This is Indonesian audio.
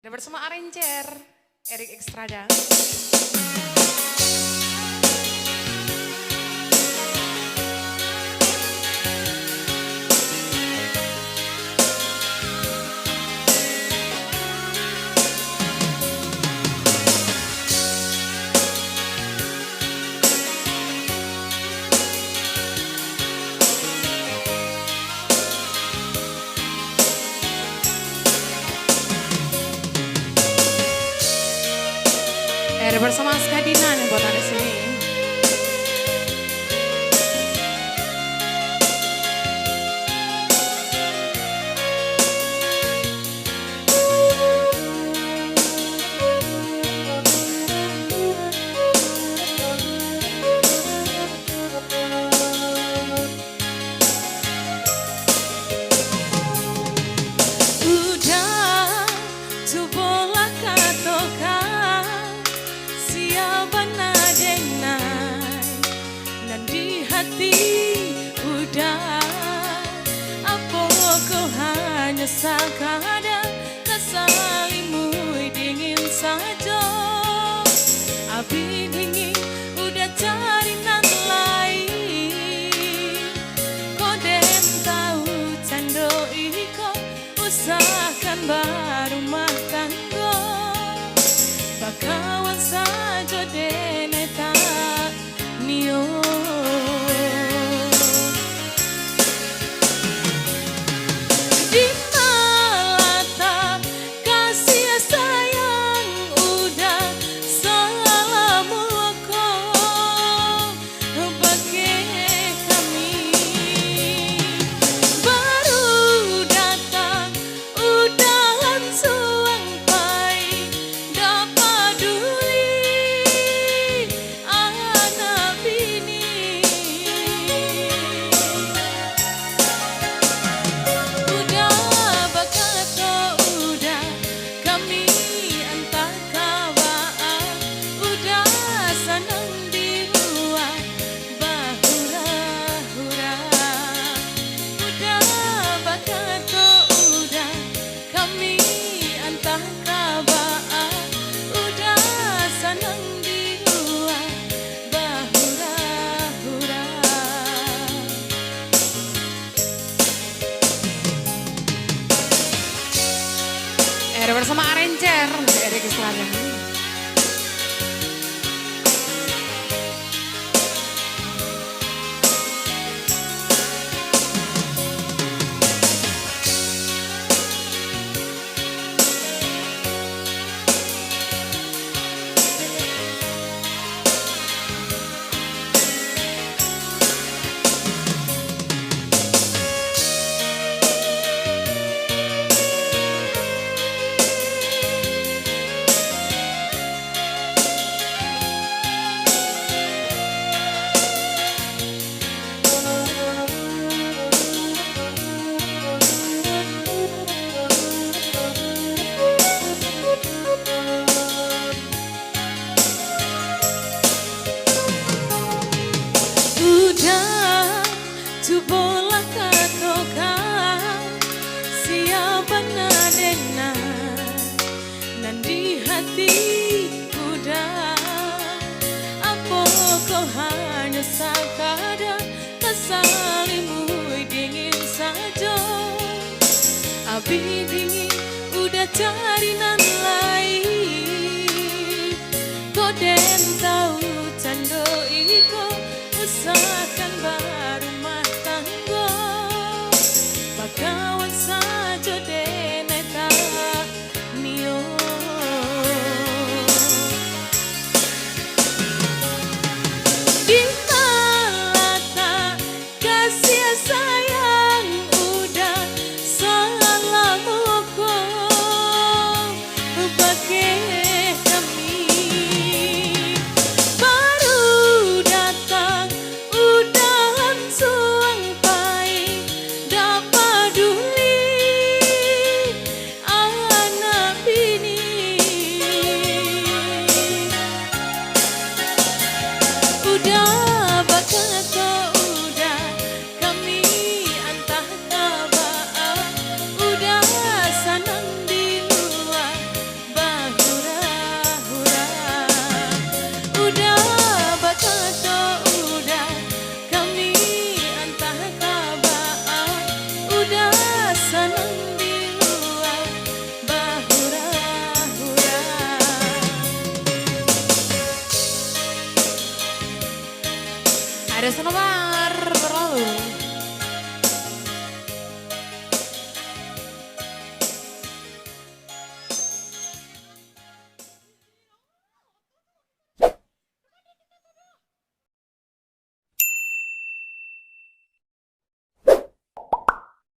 Dan bersama Arranger, Erik Ekstrada. Bersama Skadinan buat Anda sini. Sakada kasalimu dingin saja, abi dingin udah cari nan lain. Kau den tahu cando iko usahakan barumah tangga, bakawan saja deneta nio. Bersama Arranger, Erik Ekstrada. Bola katokan siapa nadena nan di hati udah apa kau hanya sakada kasalimu dingin saja, abi dingin udah cari nan lain. Kau den tahu cando iko usahakan barumah tangga, bakawan saja deneta nio. Di malata kasih sayang udah salamu kau Ada senomor.